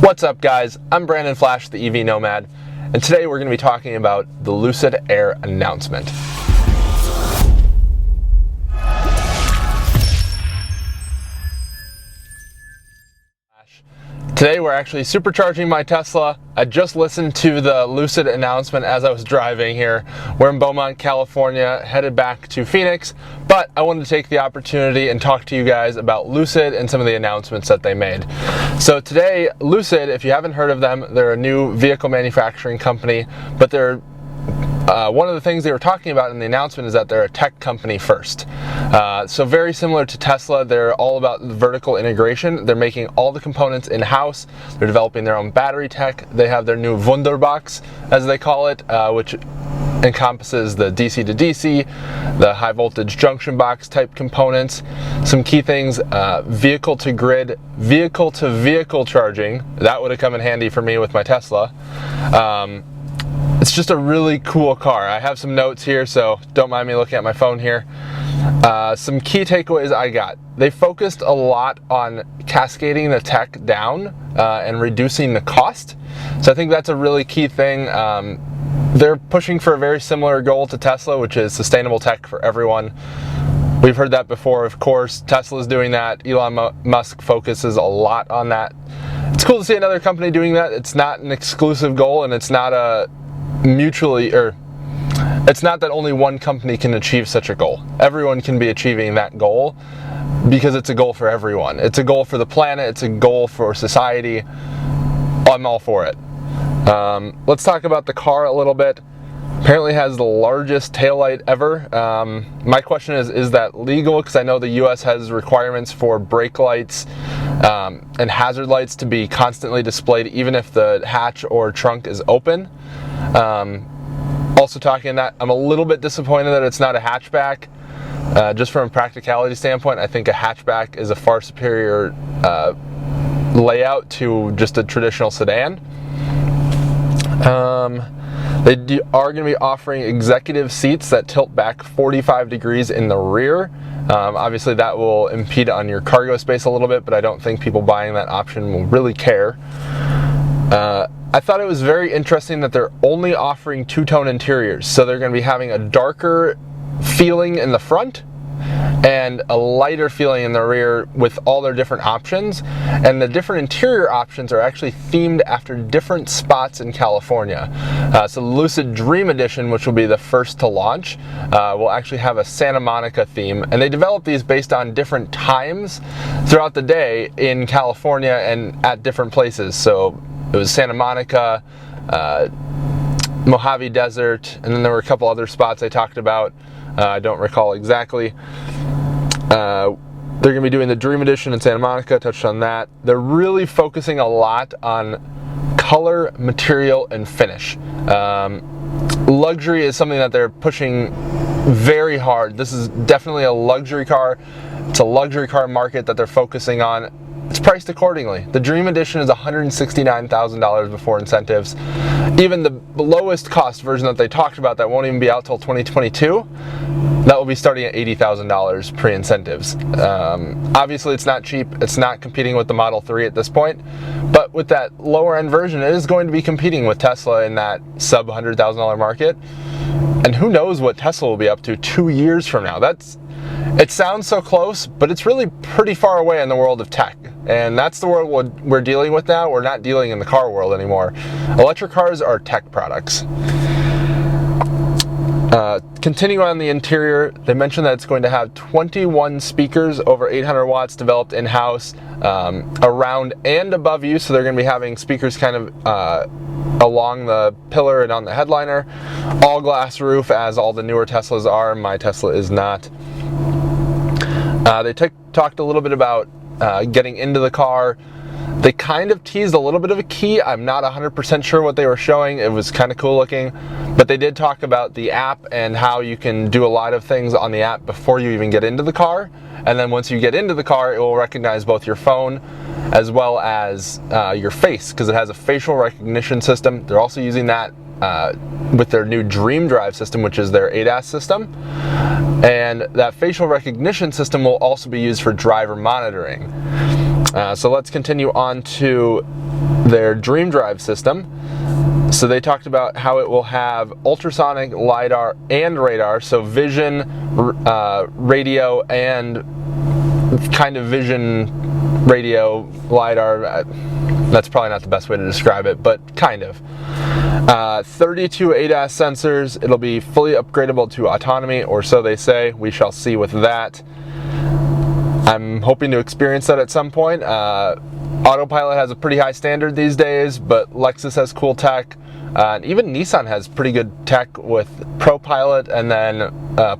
What's up, guys? I'm Brandon Flash, the EV Nomad, and today we're going to be talking about the Lucid Air announcement. Today we're actually supercharging my Tesla. I just listened to the Lucid announcement as I was driving here. We're in Beaumont, California, headed back to Phoenix, but I wanted to take the opportunity and talk to you guys about Lucid and some of the announcements that they made. So today, Lucid, if you haven't heard of them, they're a new vehicle manufacturing company, but they're one of the things they were talking about in the announcement is that they're a tech company first. So very similar to Tesla, they're all about vertical integration. They're making all the components in-house. They're developing their own battery tech. They have their new Wunderbox, as they call it, which encompasses the DC to DC, the high voltage junction box type components. Some key things, vehicle to grid, vehicle to vehicle charging. That would have come in handy for me with my Tesla. It's just a really cool car. I have some notes here, so don't mind me looking at my phone here. Some key takeaways I got. They focused a lot on cascading the tech down and reducing the cost. So I think that's a really key thing. They're pushing for a very similar goal to Tesla, which is sustainable tech for everyone. We've heard that before, of course. Tesla's doing that. Elon Musk focuses a lot on that. It's cool to see another company doing that. It's not an exclusive goal, and it's not a it's not that only one company can achieve such a goal. Everyone can be achieving that goal because it's a goal for everyone. It's a goal for the planet. It's a goal for society. I'm all for it. Let's talk about the car a little bit. Apparently has the largest taillight ever. My question is that legal? Because I know the US has requirements for brake lights and hazard lights to be constantly displayed even if the hatch or trunk is open. Also talking that, I'm a little bit disappointed that it's not a hatchback. Just from a practicality standpoint, I think a hatchback is a far superior layout to just a traditional sedan. They are going to be offering executive seats that tilt back 45 degrees in the rear. Obviously that will impede on your cargo space a little bit, but I don't think people buying that option will really care. I thought it was very interesting that they're only offering two-tone interiors. So they're going to be having a darker feeling in the front and a lighter feeling in the rear with all their different options. And the different interior options are actually themed after different spots in California. So the Lucid Dream Edition, which will be the first to launch, will actually have a Santa Monica theme. And they develop these based on different times throughout the day in California and at different places. So it was Santa Monica, Mojave Desert, and then there were a couple other spots I talked about. I don't recall exactly. They're going to be doing the Dream Edition in Santa Monica, touched on that. They're really focusing a lot on color, material, and finish. Luxury is something that they're pushing very hard. This is definitely a luxury car. It's a luxury car market that they're focusing on. It's priced accordingly. The Dream Edition is $169,000 before incentives. Even the lowest cost version that they talked about that won't even be out till 2022, that will be starting at $80,000 pre-incentives. Obviously it's not cheap. It's not competing with the Model 3 at this point, but with that lower end version, it is going to be competing with Tesla in that sub $100,000 market. And who knows what Tesla will be up to 2 years from now. It sounds so close, but it's really pretty far away in the world of tech. And that's the world we're dealing with now. We're not dealing in the car world anymore. Electric cars are tech products. Continuing on the interior, they mentioned that it's going to have 21 speakers over 800 watts developed in-house around and above you. So they're going to be having speakers kind of along the pillar and on the headliner. All glass roof, as all the newer Teslas are. My Tesla is not. They talked a little bit about getting into the car. They kind of teased a little bit of a key. I'm not 100% sure what they were showing. It was kind of cool looking, but they did talk about the app and how you can do a lot of things on the app before you even get into the car. And then once you get into the car, it will recognize both your phone as well as your face, because it has a facial recognition system. They're also using that with their new Dream Drive system, which is their ADAS system. And that facial recognition system will also be used for driver monitoring. So let's continue on to their Dream Drive system. So they talked about how it will have ultrasonic LiDAR and radar, so vision, radio, and kind of vision, radio, LiDAR. That's probably not the best way to describe it, but kind of. 32 ADAS sensors. It'll be fully upgradable to autonomy, or so they say. We shall see with that. I'm hoping to experience that at some point. Autopilot has a pretty high standard these days, but Lexus has cool tech. And even Nissan has pretty good tech with ProPilot, and then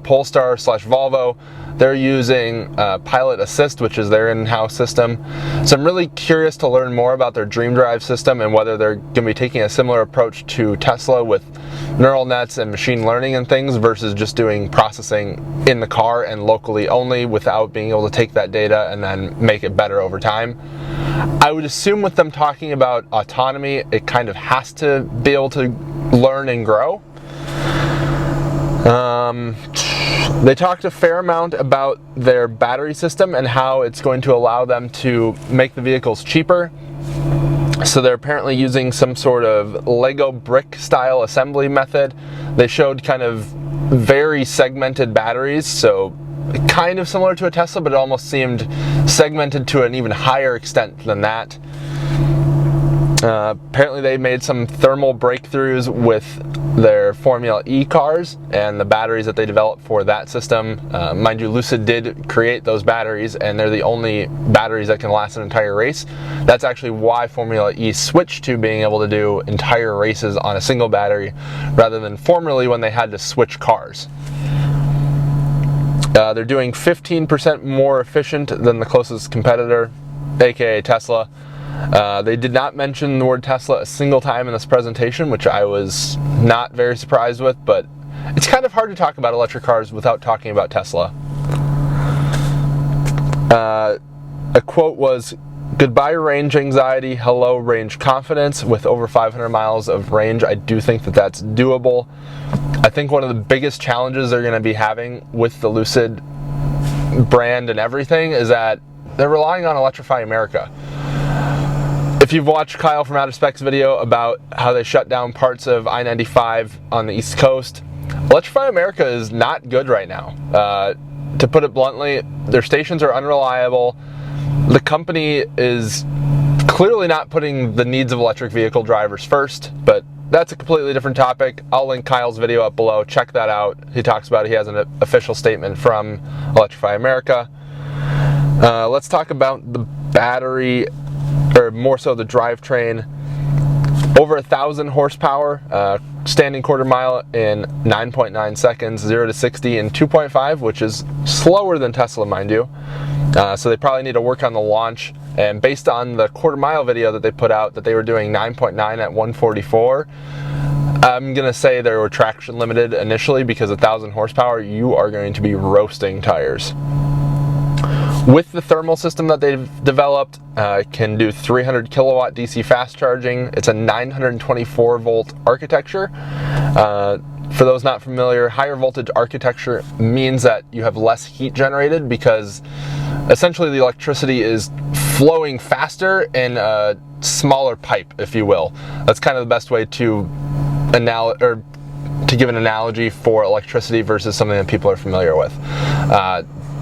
Polestar/Volvo, they're using Pilot Assist, which is their in-house system. So I'm really curious to learn more about their Dream Drive system and whether they're going to be taking a similar approach to Tesla with neural nets and machine learning and things versus just doing processing in the car and locally only without being able to take that data and then make it better over time. I would assume with them talking about autonomy, it kind of has to be able to learn and grow. They talked a fair amount about their battery system and how it's going to allow them to make the vehicles cheaper. So they're apparently using some sort of Lego brick style assembly method. They showed kind of very segmented batteries, so kind of similar to a Tesla, but it almost seemed segmented to an even higher extent than that. Apparently they made some thermal breakthroughs with their Formula E cars and the batteries that they developed for that system. Mind you, Lucid did create those batteries, and they're the only batteries that can last an entire race. That's actually why Formula E switched to being able to do entire races on a single battery, rather than formerly when they had to switch cars. They're doing 15% more efficient than the closest competitor, aka Tesla. They did not mention the word Tesla a single time in this presentation, which I was not very surprised with, but it's kind of hard to talk about electric cars without talking about Tesla. A quote was, "Goodbye range anxiety, hello range confidence." With over 500 miles of range, I do think that that's doable. I think one of the biggest challenges they're going to be having with the Lucid brand and everything is that they're relying on Electrify America. If you've watched Kyle from Outer Specs video about how they shut down parts of I-95 on the East Coast, Electrify America is not good right now. To put it bluntly, their stations are unreliable. The company is clearly not putting the needs of electric vehicle drivers first, but that's a completely different topic. I'll link Kyle's video up below. Check that out. He talks about it. He has an official statement from Electrify America. Let's talk about the battery, or more so the drivetrain. Over 1,000 horsepower, standing quarter mile in 9.9 seconds, 0 to 60 in 2.5, which is slower than Tesla, mind you. So they probably need to work on the launch. And based on the quarter mile video that they put out, that they were doing 9.9 at 144, I'm going to say they were traction limited initially, because 1,000 horsepower, you are going to be roasting tires. With the thermal system that they've developed, it can do 300 kilowatt DC fast charging. It's a 924 volt architecture. For those not familiar, higher voltage architecture means that you have less heat generated, because essentially the electricity is flowing faster in a smaller pipe, if you will. That's kind of the best way to give an analogy for electricity versus something that people are familiar with.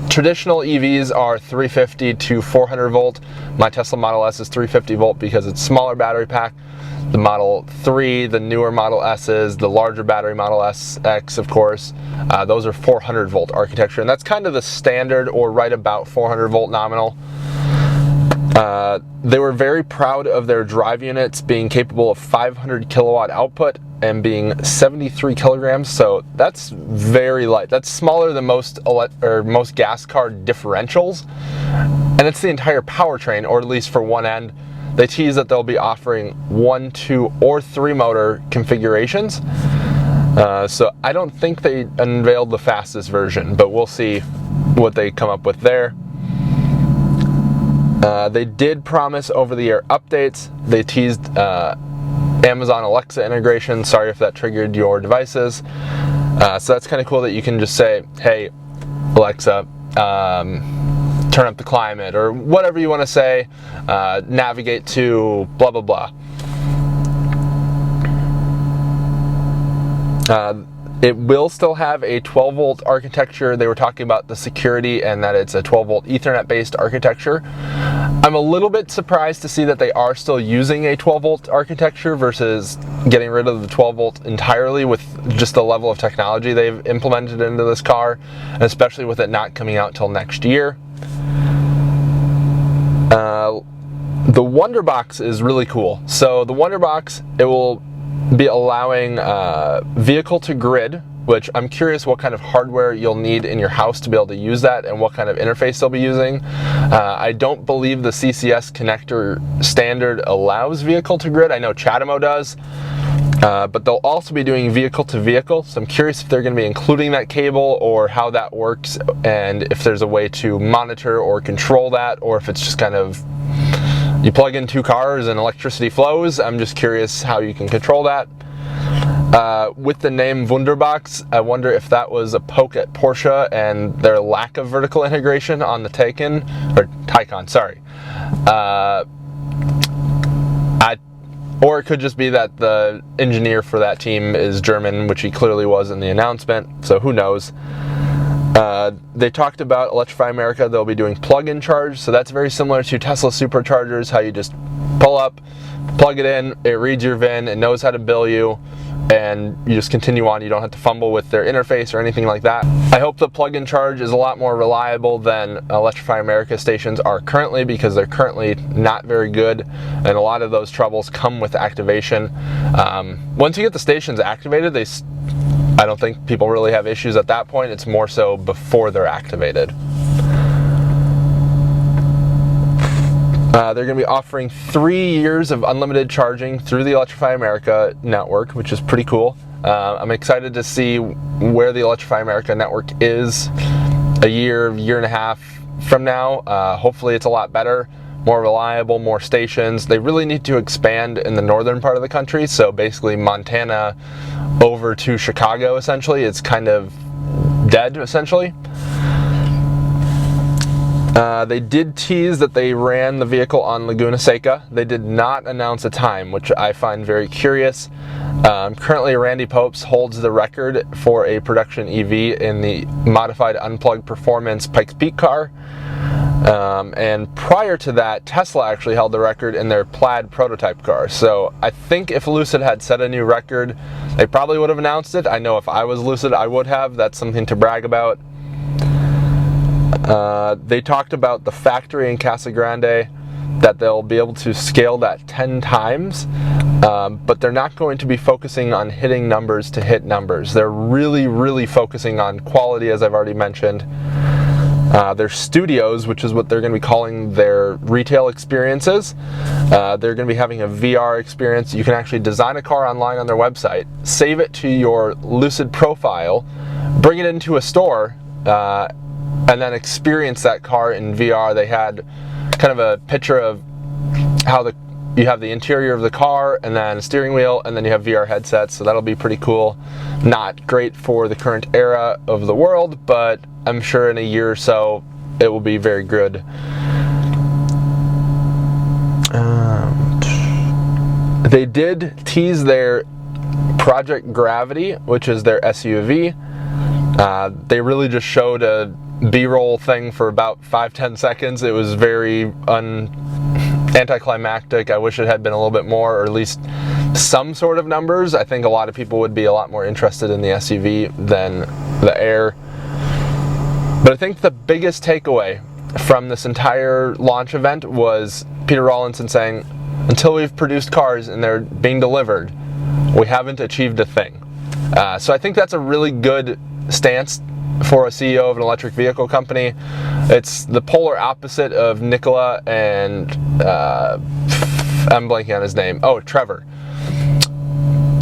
Traditional EVs are 350 to 400 volt. My Tesla Model S is 350 volt because it's smaller battery pack. The Model 3, the newer Model S's, the larger battery Model S X, of course, those are 400 volt architecture, and that's kind of the standard, or right about 400 volt nominal. They were very proud of their drive units being capable of 500 kilowatt output and being 73 kilograms, so that's very light. That's smaller than most gas car differentials, and it's the entire powertrain, or at least for one end. They tease that they'll be offering 1, 2, or 3 motor configurations. So I don't think they unveiled the fastest version, but we'll see what they come up with there. They did promise over-the-air updates. They teased Amazon Alexa integration. Sorry if that triggered your devices. So that's kind of cool that you can just say, hey, Alexa, turn up the climate, or whatever you want to say, navigate to blah, blah, blah. It will still have a 12-volt architecture. They were talking about the security and that it's a 12-volt Ethernet-based architecture. I'm a little bit surprised to see that they are still using a 12-volt architecture versus getting rid of the 12-volt entirely with just the level of technology they've implemented into this car, and especially with it not coming out till next year. The Wonderbox is really cool. So the Wonderbox, it will be allowing vehicle to grid, which I'm curious what kind of hardware you'll need in your house to be able to use that and what kind of interface they'll be using. I don't believe the CCS connector standard allows vehicle to grid. I know Chatamo does, but they'll also be doing vehicle to vehicle. So I'm curious if they're going to be including that cable or how that works, and if there's a way to monitor or control that, or if it's just kind of you plug in two cars and electricity flows. I'm just curious how you can control that. With the name Wunderbox, I wonder if that was a poke at Porsche and their lack of vertical integration on the Taycan, sorry. Or it could just be that the engineer for that team is German, which he clearly was in the announcement, so who knows. They talked about Electrify America. They'll be doing plug-in charge, so that's very similar to Tesla superchargers, how you just pull up, plug it in, it reads your VIN, it knows how to bill you, and you just continue on. You don't have to fumble with their interface or anything like that. I hope the plug-in charge is a lot more reliable than Electrify America stations are currently, because they're currently not very good, and a lot of those troubles come with activation. Once you get the stations activated, I don't think people really have issues at that point. It's more so before they're activated. They're going to be offering 3 years of unlimited charging through the Electrify America network, which is pretty cool. I'm excited to see where the Electrify America network is a year and a half from now. Hopefully it's a lot better, more reliable, more stations. They really need to expand in the northern part of the country, so basically Montana over to Chicago, essentially. It's kind of dead, essentially. They did tease that they ran the vehicle on Laguna Seca. They did not announce a time, which I find very curious. Currently, Randy Popes holds the record for a production EV in the modified unplugged performance Pikes Peak car. And prior to that, Tesla actually held the record in their Plaid prototype car. So I think if Lucid had set a new record, they probably would have announced it. I know if I was Lucid, I would have. That's something to brag about. They talked about the factory in Casa Grande, that they'll be able to scale that 10 times, but they're not going to be focusing on hitting numbers to hit numbers. They're really focusing on quality, as I've already mentioned. Their studios, which is what they're going to be calling their retail experiences, they're going to be having a VR experience. You can actually design a car online on their website, save it to your Lucid profile, bring it into a store, and then experience that car in VR. They had kind of a picture of how you have the interior of the car, and then a steering wheel, and then you have VR headsets, so that'll be pretty cool. Not great for the current era of the world, but I'm sure in a year or so it will be very good. They did tease their Project Gravity, which is their SUV. They really just showed a B-roll thing for about 5-10 seconds. It was very anticlimactic. I wish it had been a little bit more, or at least some sort of numbers. I think a lot of people would be a lot more interested in the SUV than the Air. But I think the biggest takeaway from this entire launch event was Peter Rawlinson saying, until we've produced cars and they're being delivered, we haven't achieved a thing. So I think that's a really good stance for a CEO of an electric vehicle company. It's the polar opposite of Nikola and I'm blanking on his name. Oh, Trevor.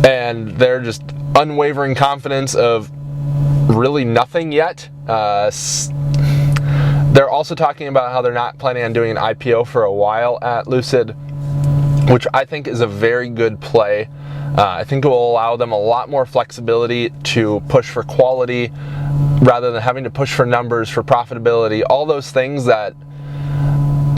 And they're just unwavering confidence of really nothing yet. They're also talking about how they're not planning on doing an IPO for a while at Lucid. which I think is a very good play. I think it will allow them a lot more flexibility to push for quality rather than having to push for numbers, for profitability, all those things that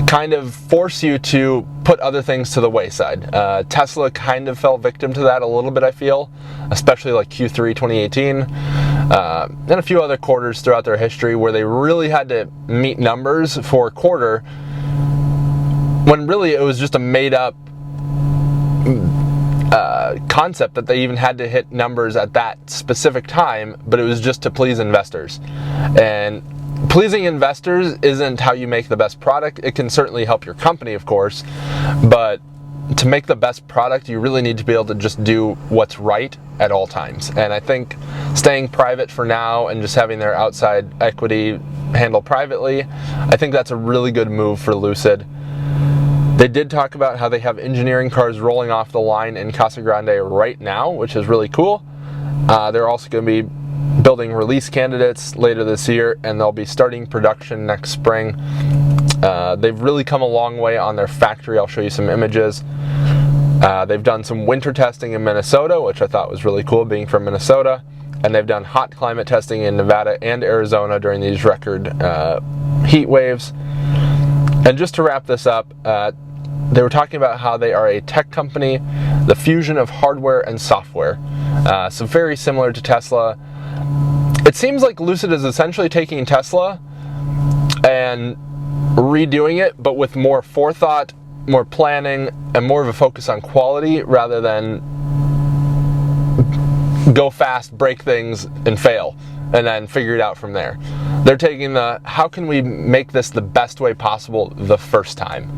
kind of force you to put other things to the wayside. Tesla kind of fell victim to that a little bit, I feel, especially like Q3 2018 and a few other quarters throughout their history where they really had to meet numbers for a quarter when really it was just a made up concept that they even had to hit numbers at that specific time, but it was just to please investors. And pleasing investors isn't how you make the best product. It can certainly help your company, of course, but to make the best product, you really need to be able to just do what's right at all times. And I think staying private for now and just having their outside equity handled privately, I think that's a really good move for Lucid. They did talk about how they have engineering cars rolling off the line in Casa Grande right now, which is really cool. They're also going to be building release candidates later this year, and they'll be starting production next spring. They've really come a long way on their factory. I'll show you some images. They've done some winter testing in Minnesota, which I thought was really cool, being from Minnesota. And they've done hot climate testing in Nevada and Arizona during these record heat waves. And just to wrap this up, they were talking about how they are a tech company, the fusion of hardware and software. So very similar to Tesla. It seems like Lucid is essentially taking Tesla and redoing it, but with more forethought, more planning, and more of a focus on quality rather than go fast, break things, and fail, and then figure it out from there. They're taking the, how can we make this the best way possible the first time?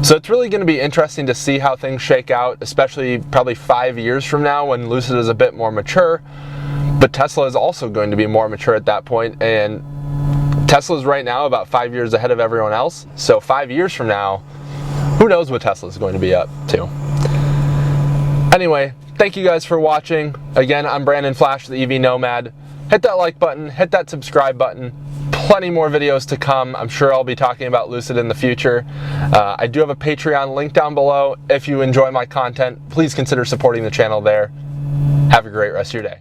So it's really going to be interesting to see how things shake out, especially probably 5 years from now when Lucid is a bit more mature. But Tesla is also going to be more mature at that point, and Tesla's right now about 5 years ahead of everyone else. So 5 years from now, who knows what Tesla's going to be up to. Anyway, thank you guys for watching. Again, I'm Brandon Flash, the EV Nomad. Hit that like button, hit that subscribe button. Plenty more videos to come. I'm sure I'll be talking about Lucid in the future. I do have a Patreon link down below. If you enjoy my content, please consider supporting the channel there. Have a great rest of your day.